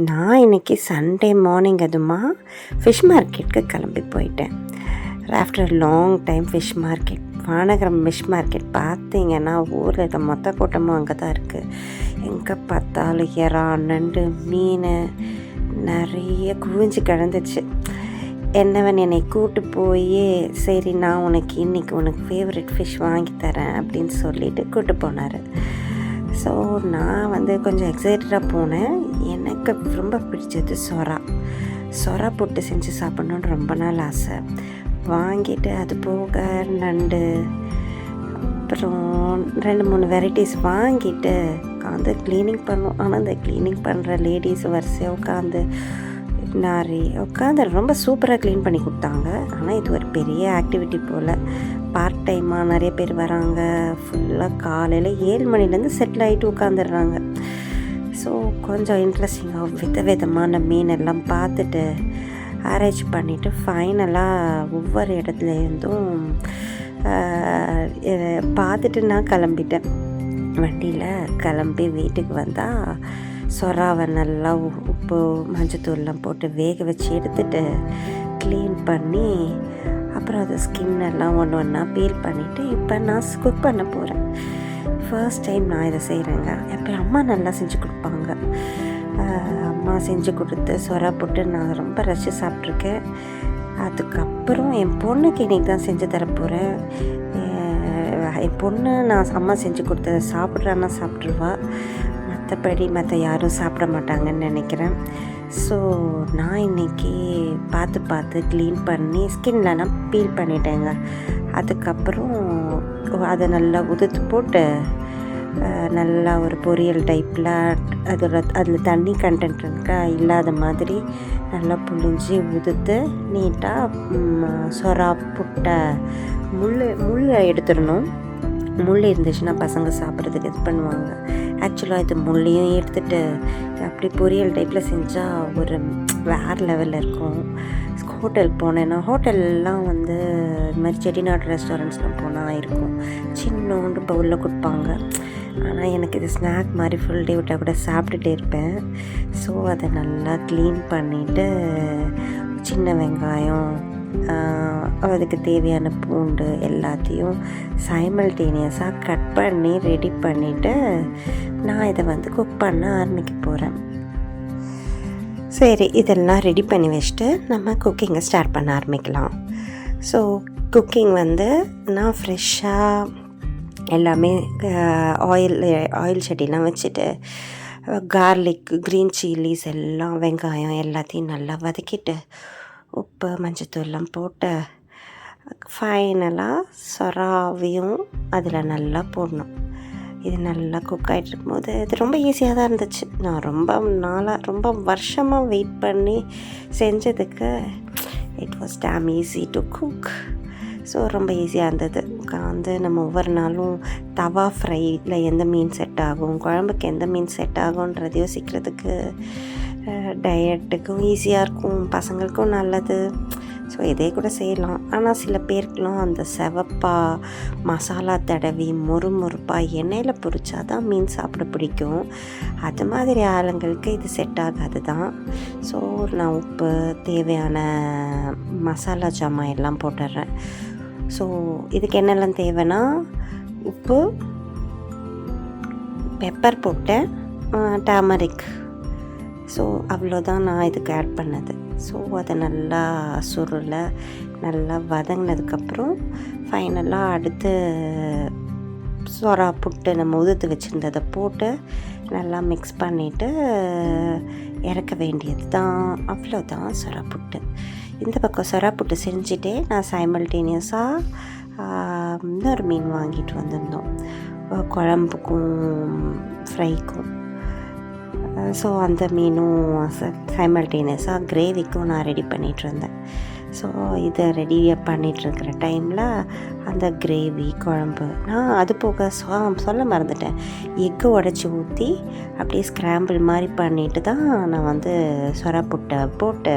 நான் இன்றைக்கி Sunday morning அதுமா ஃபிஷ் மார்க்கெட்டுக்கு கிளம்பி போயிட்டேன். After long time fish market, Vanagaram fish market பார்த்திங்கன்னா ஊரில் இருக்க மொத்த கூட்டமும் அங்கே தான் இருக்குது. எங்கே பார்த்தாலும் இறா, நண்டு, மீன் நிறைய குவிஞ்சு கிடந்துச்சு. என்னவன் என்னை கூட்டு போய் சரி நான் இன்றைக்கி உனக்கு ஃபேவரட் ஃபிஷ் வாங்கி தரேன் அப்படின்னு சொல்லிட்டு கூப்பிட்டு போனார். ஸோ நான் கொஞ்சம் எக்ஸைட்டடாக போனேன். எனக்கு ரொம்ப பிடிச்சது சொரா போட்டு செஞ்சு சாப்பிட்ணுன்னு ரொம்ப நாள் ஆசை. வாங்கிட்டு அது போக நண்டு, அப்புறம் 2-3 வெரைட்டிஸ் வாங்கிட்டு உட்காந்து க்ளீனிங் பண்ணோம். ஆனால் அந்த க்ளீனிங் பண்ணுற லேடிஸ் வரிசையாக உட்காந்து ரொம்ப சூப்பராக க்ளீன் பண்ணி கொடுத்தாங்க. ஆனால் இது ஒரு பெரிய ஆக்டிவிட்டி போல். பார்ட் டைமாக நிறைய பேர் வராங்க. ஃபுல்லாக காலையில் 7 மணிலேருந்து செட்டில் ஆகிட்டு உட்காந்துடுறாங்க. ஸோ கொஞ்சம் இன்ட்ரெஸ்டிங்காக விதமான மீன் எல்லாம் பார்த்துட்டு ஆராய்ச்சி பண்ணிவிட்டு ஃபைனலாக ஒவ்வொரு இடத்துலேருந்தும் பார்த்துட்டு நான் கிளம்பிட்டேன். வண்டியில் கிளம்பி வீட்டுக்கு வந்தால் சொராவை நல்லா உப்பு மஞ்சத்தூள்லாம் போட்டு வேக வச்சு எடுத்துகிட்டு க்ளீன் பண்ணி அப்புறம் அது ஸ்கின்னெல்லாம் ஒன்றா பீல் பண்ணிவிட்டு இப்போ நான் குக் பண்ண போகிறேன். ஃபர்ஸ்ட் டைம் நான் இதை செய்கிறேங்க. எப்போ அம்மா நல்லா செஞ்சு கொடுப்பாங்க. அம்மா செஞ்சு கொடுத்து சொரா போட்டு நான் ரொம்ப ரசித்து சாப்பிட்ருக்கேன். அதுக்கப்புறம் என் பொண்ணுக்கு இன்றைக்கி தான் செஞ்சு தரப்போகிறேன். என் பொண்ணு நான் அம்மா செஞ்சு கொடுத்ததை சாப்பிட்றான்னா சாப்பிட்ருவா, மற்றபடி மற்ற யாரும் சாப்பிட மாட்டாங்கன்னு நினைக்கிறேன். ஸோ நான் இன்றைக்கி பார்த்து க்ளீன் பண்ணி ஸ்கின்லாம் பீல் பண்ணிட்டேங்க. அதுக்கப்புறம் அதை நல்லா உதுத்து போட்டு நல்லா ஒரு பொரியல் டைப்பில் அதில் தண்ணி கண்டென்ட் இல்லாத மாதிரி நல்லா புழிஞ்சி உதுத்து நீட்டாக சொரா புட்டை முள் எடுத்துடணும். முள் இருந்துச்சுன்னா பசங்க சாப்பிட்றதுக்கு இது பண்ணுவாங்க. ஆக்சுவலாக இது முள்ளையும் எடுத்துகிட்டு அப்படி பொரியல் டைப்பில் செஞ்சால் ஒரு வேறு லெவலில் இருக்கும். ஹோட்டலுக்கு போனேன்னா ஹோட்டல்லாம் இது மாதிரி செட்டிநாடு ரெஸ்டாரண்ட்ஸ்லாம் போனால் இருக்கும், சின்னோண்டு பவுலில் கொடுப்பாங்க. ஆனால் எனக்கு இது ஸ்நாக் மாதிரி ஃபுல் டே விட்டால் கூட சாப்பிட்டுட்டே இருப்பேன். ஸோ அதை நல்லா க்ளீன் பண்ணிவிட்டு சின்ன வெங்காயம், அதுக்கு தேவையான பூண்டு எல்லாத்தையும் சைமல்டேனியஸாக கட் பண்ணி ரெடி பண்ணிவிட்டு நான் இதை குக் பண்ண ஆரம்பிக்க போகிறேன். சரி, இதெல்லாம் ரெடி பண்ணி வச்சுட்டு நம்ம குக்கிங்கை ஸ்டார்ட் பண்ண ஆரம்பிக்கலாம். ஸோ குக்கிங் நான் ஃப்ரெஷ்ஷாக எல்லாமே ஆயில் சட்டிலாம் வச்சுட்டு கார்லிக், க்ரீன் சில்லிஸ் எல்லாம் வெங்காயம் எல்லாத்தையும் நல்லா வதக்கிட்டு உப்பு மஞ்சத்தூள்லாம் போட்டு ஃபைனலாக சொராவையும் அதில் நல்லா போடணும். இது நல்லா குக் ஆகிட்டு இருக்கும்போது இது ரொம்ப ஈஸியாக தான் இருந்துச்சு. நான் ரொம்ப வருஷமாக வெயிட் பண்ணி செஞ்சதுக்கு it was dam easy to cook. So ரொம்ப ஈஸியாக இருந்தது. உட்காந்து நம்ம ஒவ்வொரு நாளும் தவா ஃப்ரையில் எந்த மீன் செட் ஆகும், குழம்புக்கு எந்த மீன் செட் ஆகுன்றது யோசிக்கிறதுக்கு டயட்டுக்கும் ஈஸியாக இருக்கும், பசங்களுக்கும் நல்லது. ஸோ இதே கூட செய்யலாம். ஆனால் சில பேருக்குலாம் அந்த செவப்பாக மசாலா தடவி மொறுப்பாக எண்ணெயில் பொரிச்சா தான் மீன் சாப்பிட பிடிக்கும். அது மாதிரி ஆளுங்களுக்கு இது செட் ஆகாது தான். ஸோ நான் உப்பு, தேவையான மசாலா ஜாமான் எல்லாம் போட்டுடுறேன். ஸோ இதுக்கு என்னெல்லாம் தேவைன்னா உப்பு, பெப்பர் போட்டேன், டர்மரிக். ஸோ அவ்வளோதான் நான் இதுக்கு ஆட் பண்ணது. ஸோ அதை நல்லா நல்லா வதங்கினதுக்கப்புறம் ஃபைனலாக அடுத்து சொரா புட்டு நம்ம உதுத்து வச்சுருந்ததை போட்டு நல்லா மிக்ஸ் பண்ணிவிட்டு இறக்க வேண்டியது தான். அவ்வளோதான் சொரா புட்டு. இந்த பக்கம் சொரா புட்டு செஞ்சுட்டே நான் சைமல்டேனியஸாக இன்னொரு மீன் வாங்கிட்டு வந்திருந்தோம், குழம்புக்கும் ஃப்ரைக்கும். ஸோ அந்த மீனும் சைமல்டேனியஸாக கிரேவிக்கும் நான் ரெடி பண்ணிகிட்ருந்தேன். ஸோ இதை ரெடியாக பண்ணிகிட்ருக்கிற டைமில் அந்த கிரேவி குழம்பு நான் அது போக சொல்ல மறந்துட்டேன், எக்கு உடச்சி ஊற்றி அப்படியே ஸ்க்ராம்பிள் மாதிரி பண்ணிட்டு தான் நான் சொரா புட்டை போட்டு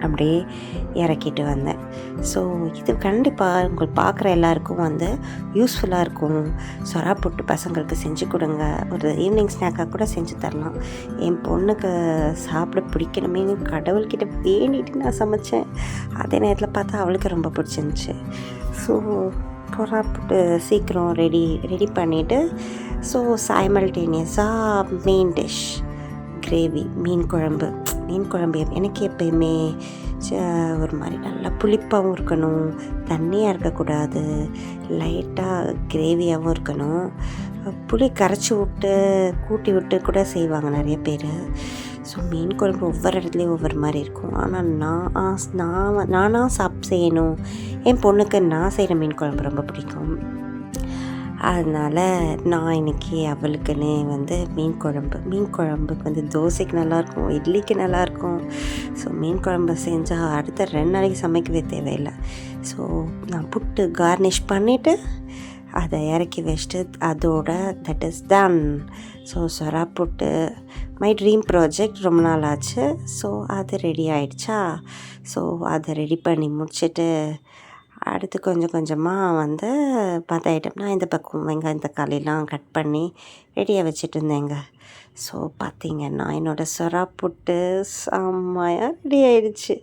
அப்படியே இறக்கிட்டு வந்தேன். ஸோ இது கண்டிப்பாக உங்களுக்கு பார்க்குற எல்லாருக்கும் வந்து யூஸ்ஃபுல்லாக இருக்கும். சொரா புட்டு பசங்களுக்கு செஞ்சு கொடுங்க. ஒரு ஈவினிங் ஸ்நாக்காக கூட செஞ்சு தரலாம். என் பொண்ணுக்கு சாப்பிட பிடிக்கணுமேனு கடவுள்கிட்ட வேண்டிட்டு நான் சமைச்சேன். அதே நேரத்தில் பார்த்தா அவளுக்கு ரொம்ப பிடிச்சிருந்துச்சு. ஸோ சொரா புட்டு சீக்கிரம் ரெடி பண்ணிவிட்டு ஸோ சைமல்டேனியஸாக மெயின் டிஷ் கிரேவி மீன் குழம்பு எனக்கு எப்பயுமே ஒரு மாதிரி நல்லா புளிப்பாகவும் இருக்கணும், தண்ணியாக இருக்கக்கூடாது, லைட்டாக கிரேவியாகவும் இருக்கணும். புளி கரைச்சி விட்டு கூட்டி விட்டு கூட செய்வாங்க நிறைய பேர். ஸோ மீன் குழம்பு ஒவ்வொரு இடத்துலையும் ஒவ்வொரு மாதிரி இருக்கும். ஆனால் நானாக செய்யணும். என் பொண்ணுக்கு நான் செய்கிற மீன் குழம்பு ரொம்ப பிடிக்கும். அதனால் நான் இன்றைக்கி அவளுக்குன்னு வந்து மீன் குழம்புக்கு வந்து தோசைக்கு நல்லாயிருக்கும், இட்லிக்கு நல்லாயிருக்கும். ஸோ மீன் குழம்பு செஞ்சால் அடுத்த 2 நாளைக்கு சமைக்கவே தேவையில்லை. ஸோ நான் புட்டு கார்னிஷ் பண்ணிவிட்டு அதை இறக்கி வச்சுட்டு அதோட that is done. So sura puttu my dream project ரொம்ப நாள் ஆச்சு. ஸோ அது ரெடி ஆகிடுச்சா. ஸோ அதை ரெடி பண்ணி முடிச்சுட்டு அடுத்து கொஞ்சம் கொஞ்சமாக வந்து மற்ற ஐட்டம்னா இந்த பக்கம் வெங்காயம் தக்காளிலாம் கட் பண்ணி ரெடியாக வச்சுட்டு இருந்தேங்க. ஸோ பார்த்திங்கன்னா என்னோடய சொரா புட்டு செம்மையாக ரெடி ஆகிடுச்சு.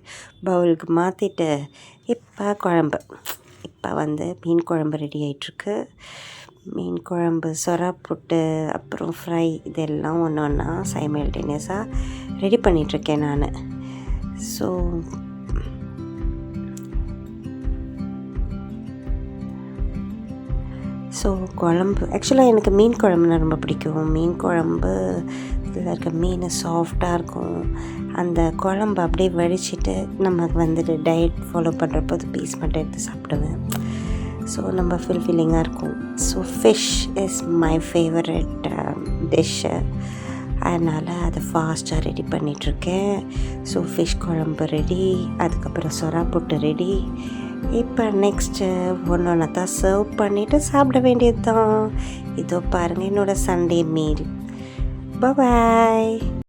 பவுலுக்கு மாற்றிட்டு இப்போ வந்து மீன் குழம்பு ரெடி ஆகிட்டுருக்கு. மீன் குழம்பு, சொரா புட்டு, அப்புறம் ஃப்ரை இதெல்லாம் ஒன்று ஒன்றா சைமல்டேனியஸாக ரெடி பண்ணிகிட்ருக்கேன் நான். ஸோ குழம்பு ஆக்சுவலாக எனக்கு மீன் குழம்புனா ரொம்ப பிடிக்கும். மீன் குழம்பு இதில் இருக்க மீன் சாஃப்டாக இருக்கும். அந்த குழம்பு அப்படியே வடிச்சிட்டு நமக்கு வந்துட்டு டயட் ஃபாலோ பண்ணுறப்போ பீஸ் மட்டும் எடுத்து சாப்பிடுவேன். ஸோ நம்ம ஃபுல்ஃபில்லிங்காக இருக்கும். So fish is my favourite dish. அதனால் அதை ஃபாஸ்ட்டாக ரெடி பண்ணிகிட்ருக்கேன். ஸோ ஃபிஷ் குழம்பு ரெடி, அதுக்கப்புறம் சொரா புட்டு ரெடி. இப்போ நெக்ஸ்ட்டு ஒன்று தான் சர்வ் பண்ணிவிட்டு சாப்பிட வேண்டியது தான். இதோ பாருங்கள் என்னோடய சண்டே மீல். பாய்.